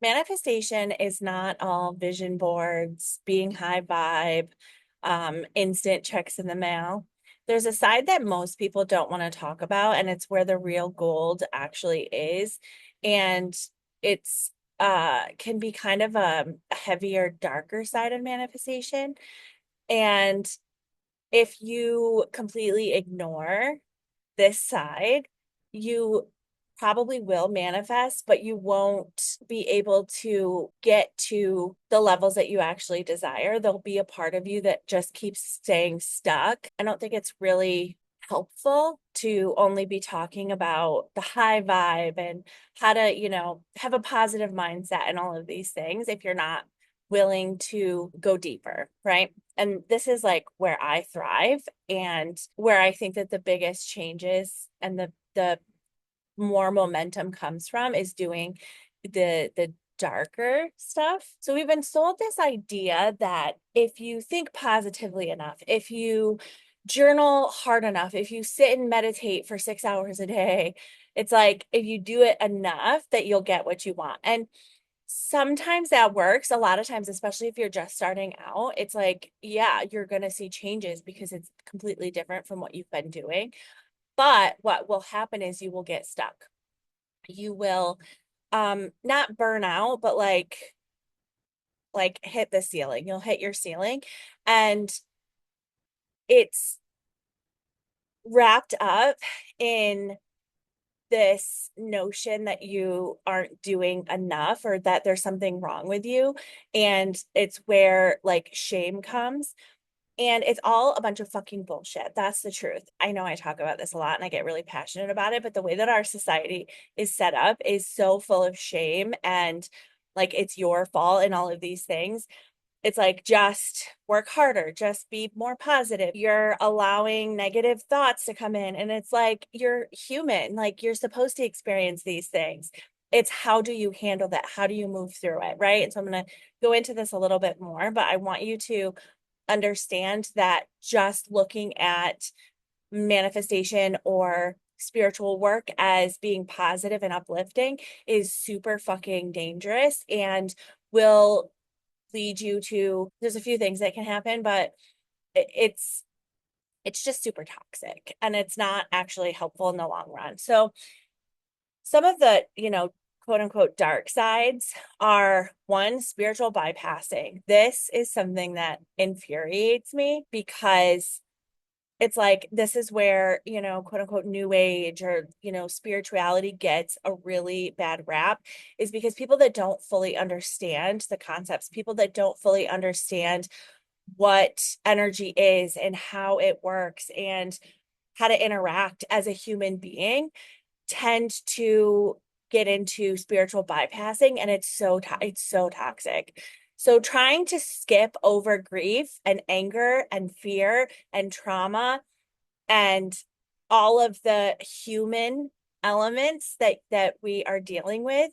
Manifestation is not all vision boards, being high vibe, instant checks in the mail. There's a side that most people don't want to talk about, and it's where the real gold actually is. And it's can be kind of a heavier, darker side of manifestation. And if you completely ignore this side, you probably will manifest, but you won't be able to get to the levels that you actually desire. There'll be a part of you that just keeps staying stuck. I don't think it's really helpful to only be talking about the high vibe and how to, have a positive mindset and all of these things if you're not willing to go deeper, right? And this is like where I thrive and where I think that the biggest changes and the more momentum comes from is doing the darker stuff. So we've been sold this idea that if you think positively enough, if you journal hard enough, if you sit and meditate for 6 hours a day, it's like if you do it enough that you'll get what you want. And sometimes that works. A lot of times, especially if you're just starting out, it's like, yeah, you're going to see changes because it's completely different from what you've been doing. But what will happen is you will get stuck. You will not burn out, but like hit the ceiling. You'll hit your ceiling, and it's wrapped up in this notion that you aren't doing enough or that there's something wrong with you. And it's where like shame comes. And it's all a bunch of fucking bullshit. That's the truth. I know I talk about this a lot and I get really passionate about it, but the way that our society is set up is so full of shame and like it's your fault and all of these things. It's like just work harder, just be more positive. You're allowing negative thoughts to come in, and it's like you're human, like you're supposed to experience these things. It's how do you handle that? How do you move through it, right? And so I'm going to go into this a little bit more, but I want you to understand that just looking at manifestation or spiritual work as being positive and uplifting is super fucking dangerous and will lead you to there's a few things that can happen, but it's just super toxic and it's not actually helpful in the long run. So some of the, quote unquote dark sides are one, spiritual bypassing. This is something that infuriates me because it's like this is where, quote unquote new age or, spirituality gets a really bad rap is because people that don't fully understand the concepts, people that don't fully understand what energy is and how it works and how to interact as a human being tend to get into spiritual bypassing, and it's so toxic. So trying to skip over grief and anger and fear and trauma and all of the human elements that we are dealing with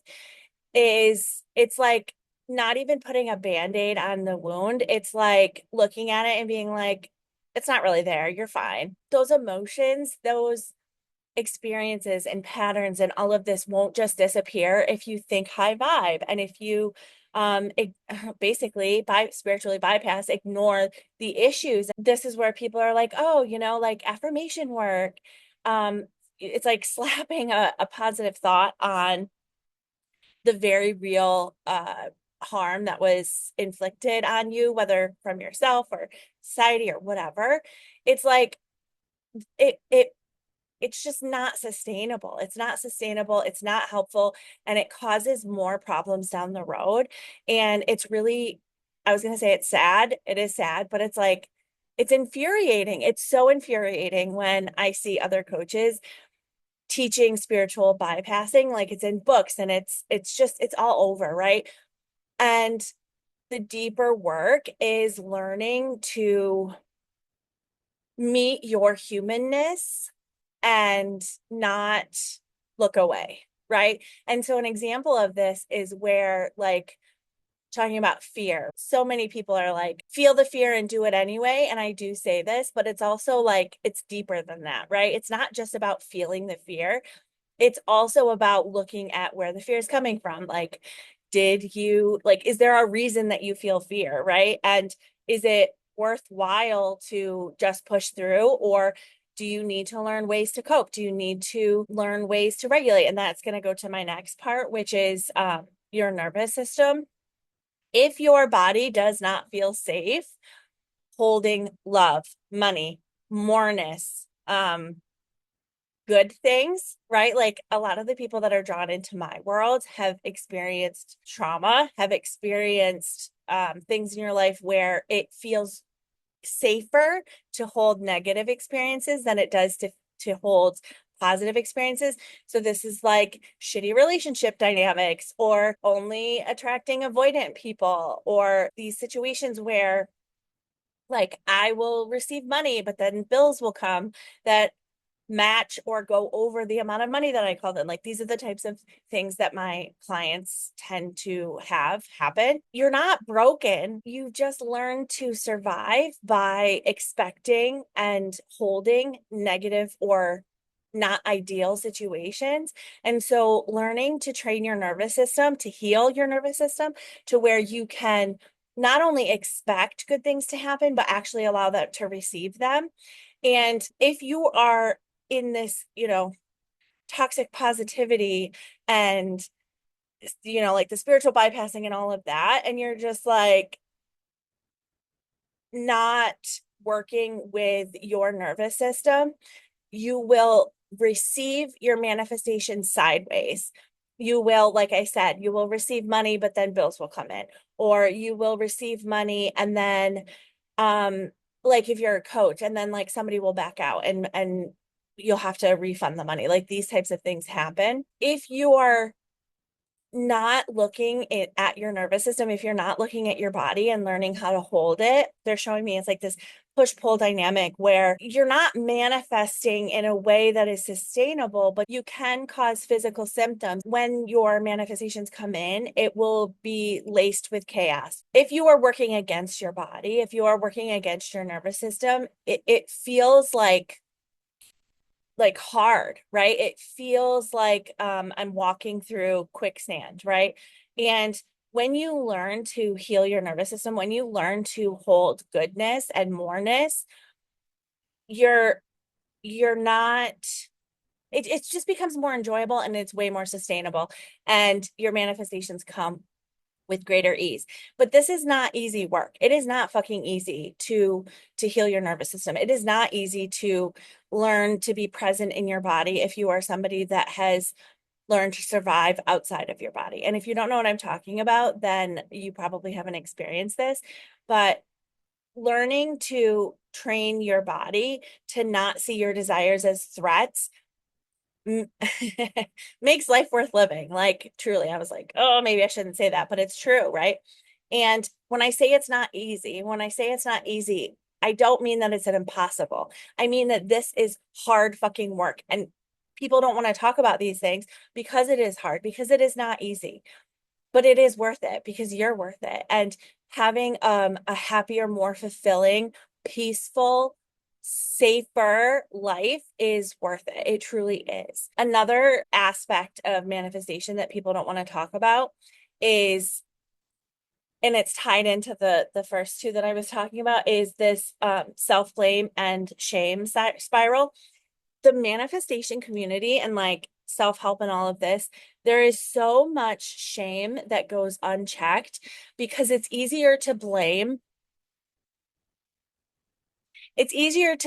it's like not even putting a band-aid on the wound. It's like looking at it and being like, it's not really there. You're fine. Those emotions, those experiences and patterns and all of this won't just disappear if you think high vibe and if you basically by spiritually bypass ignore the issues. This is where people are like, oh, like affirmation work. It's like slapping a positive thought on the very real harm that was inflicted on you, whether from yourself or society or whatever. It's like it it's just not sustainable. It's not sustainable. It's not helpful. And it causes more problems down the road. And it's really, I was going to say it's sad. It is sad, but it's like, it's infuriating. It's so infuriating when I see other coaches teaching spiritual bypassing, like it's in books and it's all over, right? And the deeper work is learning to meet your humanness and not look away, right? And so an example of this is where like talking about fear. So many people are like, feel the fear and do it anyway. And I do say this, but it's also like, it's deeper than that, right? It's not just about feeling the fear. It's also about looking at where the fear is coming from. Like, Did you like, is there a reason that you feel fear, right? And is it worthwhile to just push through, or do you need to learn ways to cope? Do you need to learn ways to regulate? And that's going to go to my next part, which is your nervous system. If your body does not feel safe holding love, money, moreness, good things, right? Like a lot of the people that are drawn into my world have experienced trauma, have experienced things in your life where it feels safer to hold negative experiences than it does to hold positive experiences. So this is like shitty relationship dynamics, or only attracting avoidant people, or these situations where like I will receive money, but then bills will come that match or go over the amount of money that I called in. Like these are the types of things that my clients tend to have happen. You're not broken. You just learn to survive by expecting and holding negative or not ideal situations. And so learning to train your nervous system, to heal your nervous system to where you can not only expect good things to happen, but actually allow that to receive them. And if you are in this, toxic positivity and, like the spiritual bypassing and all of that, and you're just like not working with your nervous system, you will receive your manifestation sideways. You will, like I said, you will receive money, but then bills will come in, or you will receive money and then, um, like if you're a coach and then like somebody will back out and you'll have to refund the money. Like these types of things happen. If you are not looking at your nervous system, if you're not looking at your body and learning how to hold it, they're showing me it's like this push pull dynamic where you're not manifesting in a way that is sustainable, but you can cause physical symptoms. When your manifestations come in, it will be laced with chaos. If you are working against your body, if you are working against your nervous system, it feels like hard, right? It feels like I'm walking through quicksand, right? And when you learn to heal your nervous system, when you learn to hold goodness and moreness, you're you're not it just becomes more enjoyable and it's way more sustainable, and your manifestations come with greater ease. But this is not easy work. It is not fucking easy to heal your nervous system. It is not easy to learn to be present in your body if you are somebody that has learned to survive outside of your body. And if you don't know what I'm talking about, then you probably haven't experienced this. But learning to train your body to not see your desires as threats makes life worth living. Like truly, I was like, oh, maybe I shouldn't say that, but it's true, right? And when I say it's not easy, I don't mean that it's an impossible. I mean that this is hard fucking work. And people don't want to talk about these things because it is hard, because it is not easy, but it is worth it because you're worth it. And having a happier, more fulfilling, peaceful, safer life is worth it. It truly is. Another aspect of manifestation that people don't want to talk about is, and it's tied into the first two that I was talking about, is this self-blame and shame spiral. The manifestation community and like self-help and all of this, there is so much shame that goes unchecked because it's easier to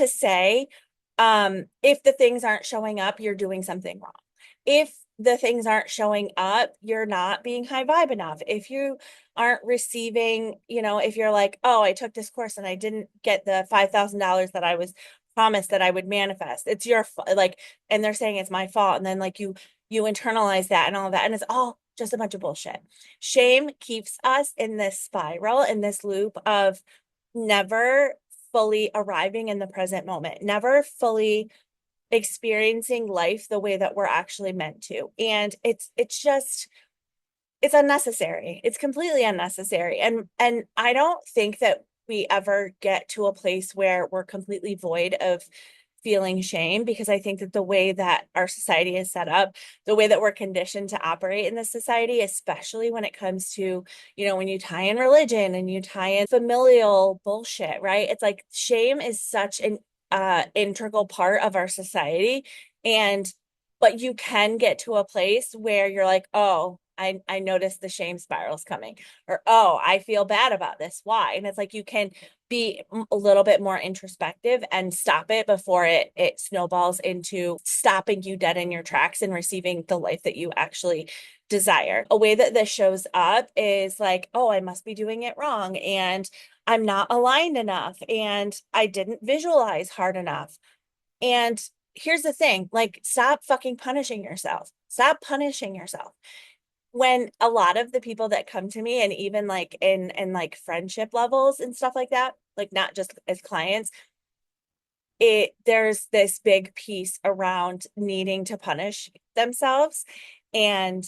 say, if the things aren't showing up, you're doing something wrong. If the things aren't showing up, you're not being high vibe enough. If you aren't receiving, if you're like, oh, I took this course and I didn't get the $5,000 that I was promised that I would manifest. It's your like, and they're saying it's my fault. And then like you internalize that and all of that. And it's all just a bunch of bullshit. Shame keeps us in this spiral, in this loop of never fully arriving in the present moment, never fully experiencing life the way that we're actually meant to. And it's unnecessary. It's completely unnecessary. And I don't think that we ever get to a place where we're completely void of feeling shame, because I think that the way that our society is set up, the way that we're conditioned to operate in this society, especially when it comes to, when you tie in religion and you tie in familial bullshit, right? It's like shame is such an integral part of our society. And but you can get to a place where you're like, oh, I noticed the shame spirals coming, or oh, I feel bad about this. Why? And it's like you can be a little bit more introspective and stop it before it snowballs into stopping you dead in your tracks and receiving the life that you actually desire. A way that this shows up is like, oh, I must be doing it wrong, and I'm not aligned enough, and I didn't visualize hard enough. And here's the thing, like, stop fucking punishing yourself. Stop punishing yourself. When a lot of the people that come to me, and even like in like friendship levels and stuff like that, like not just as clients, there's this big piece around needing to punish themselves. And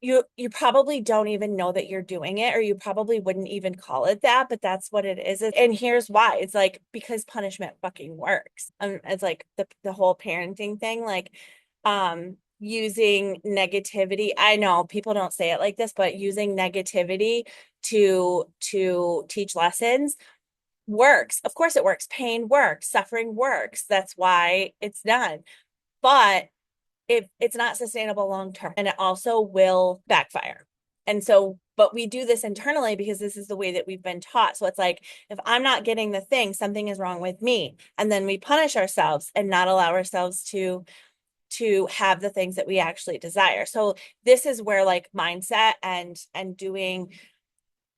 you probably don't even know that you're doing it, or you probably wouldn't even call it that, but that's what it is. And here's why. It's like, because punishment fucking works. It's like the whole parenting thing, like using negativity. I know people don't say it like this, but using negativity to teach lessons works. Of course it works. Pain works, suffering works. That's why it's done. But it's not sustainable long term, and it also will backfire. And so, but we do this internally because this is the way that we've been taught. So it's like, if I'm not getting the thing, something is wrong with me. And then we punish ourselves and not allow ourselves to have the things that we actually desire. So this is where like mindset and doing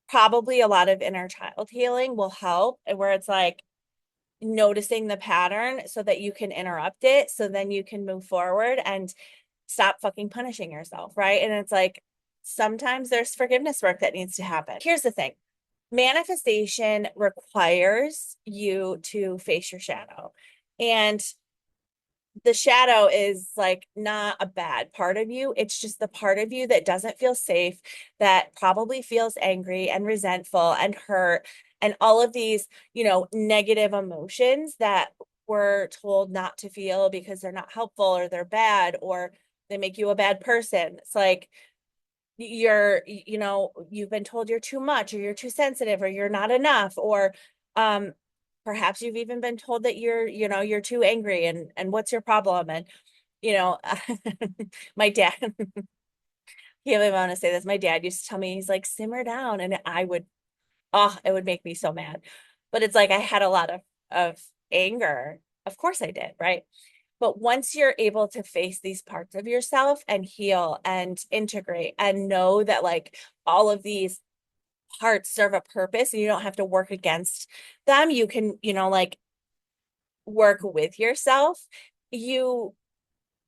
probably a lot of inner child healing will help, where it's like noticing the pattern so that you can interrupt it, so then you can move forward and stop fucking punishing yourself, right? And it's like, sometimes there's forgiveness work that needs to happen. Here's the thing. Manifestation requires you to face your shadow. And the shadow is like not a bad part of you. It's just the part of you that doesn't feel safe, that probably feels angry and resentful and hurt and all of these, negative emotions that we're told not to feel because they're not helpful or they're bad or they make you a bad person. It's like you've been told you're too much, or you're too sensitive, or you're not enough, or um perhaps you've even been told that you're too angry, and what's your problem. And you know my dad, can't believe I want to say this, my dad used to tell me, he's like, simmer down, and I would, oh, it would make me so mad. But it's like I had a lot of anger. Of course I did, right? But once you're able to face these parts of yourself and heal and integrate and know that like all of these parts serve a purpose and you don't have to work against them, you can, like work with yourself, you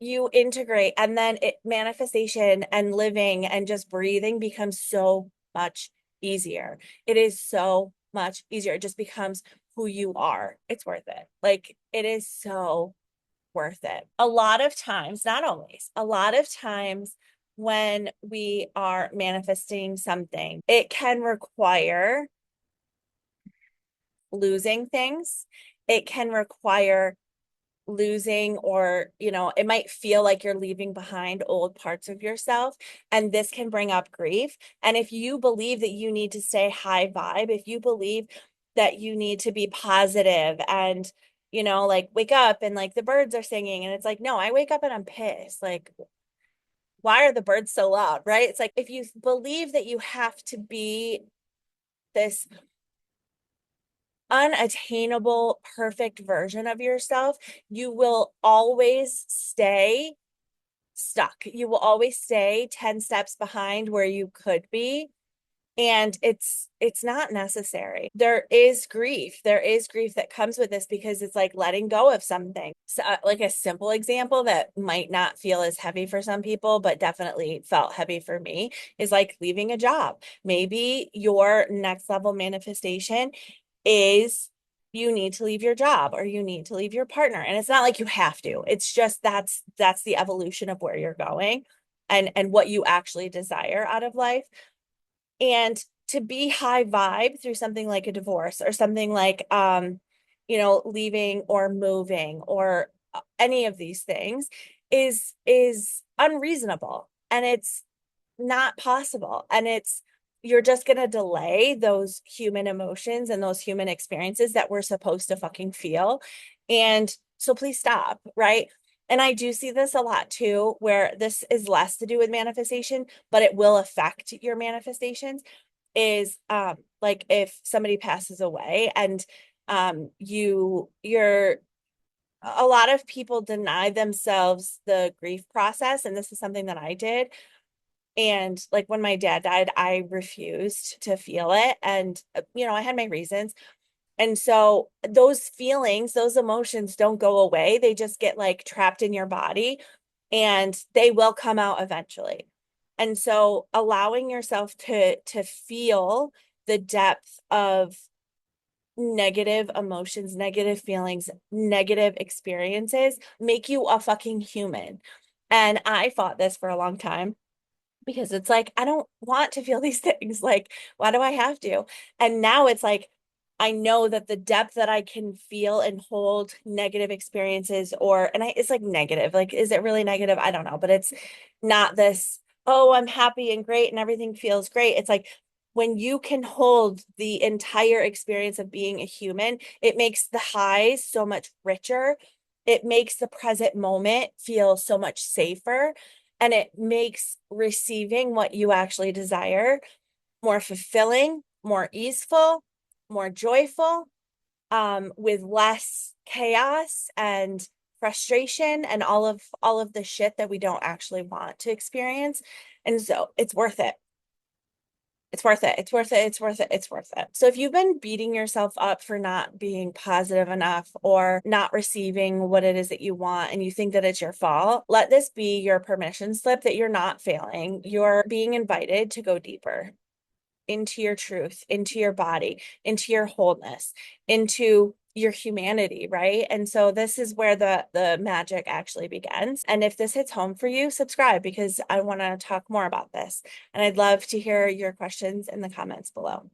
you integrate, and then manifestation and living and just breathing becomes so much easier. It is so much easier. It just becomes who you are. It's worth it. Like, it is so worth it. A lot of times, not always, a lot of times when we are manifesting something, it can require losing things. It can require losing, or it might feel like you're leaving behind old parts of yourself, and this can bring up grief. And if you believe that you need to stay high vibe, if you believe that you need to be positive and like wake up and like the birds are singing, and it's like, no, I wake up and I'm pissed, like, why are the birds so loud, right? It's like, if you believe that you have to be this unattainable, perfect version of yourself, you will always stay stuck. You will always stay 10 steps behind where you could be. And it's not necessary. There is grief. There is grief that comes with this, because it's like letting go of something. So, like a simple example that might not feel as heavy for some people, but definitely felt heavy for me, is like leaving a job. Maybe your next level manifestation is you need to leave your job, or you need to leave your partner. And it's not like you have to. It's just that's the evolution of where you're going and what you actually desire out of life. And to be high vibe through something like a divorce, or something like leaving or moving, or any of these things is unreasonable, and it's not possible, and it's you're just going to delay those human emotions and those human experiences that we're supposed to fucking feel. And so please stop, right? And I do see this a lot too, where this is less to do with manifestation, but it will affect your manifestations. Is like if somebody passes away and you're a lot of people deny themselves the grief process, and this is something that I did. And like when my dad died, I refused to feel it. And, I had my reasons. And so those feelings, those emotions don't go away. They just get like trapped in your body, and they will come out eventually. And so allowing yourself to feel the depth of negative emotions, negative feelings, negative experiences make you a fucking human. And I fought this for a long time because it's like, I don't want to feel these things. Like, why do I have to? And now it's like, I know that the depth that I can feel and hold negative experiences, it's like negative. Like, is it really negative? I don't know, but it's not this, oh, I'm happy and great and everything feels great. It's like, when you can hold the entire experience of being a human, it makes the highs so much richer. It makes the present moment feel so much safer, and it makes receiving what you actually desire more fulfilling, more easeful, more joyful, with less chaos and frustration and all of the shit that we don't actually want to experience. And so it's worth it. It's worth it. It's worth it. It's worth it. It's worth it. So if you've been beating yourself up for not being positive enough or not receiving what it is that you want, and you think that it's your fault, let this be your permission slip that you're not failing. You're being invited to go deeper into your truth, into your body, into your wholeness, into your humanity, right? And so this is where the magic actually begins. And if this hits home for you, subscribe, because I want to talk more about this. And I'd love to hear your questions in the comments below.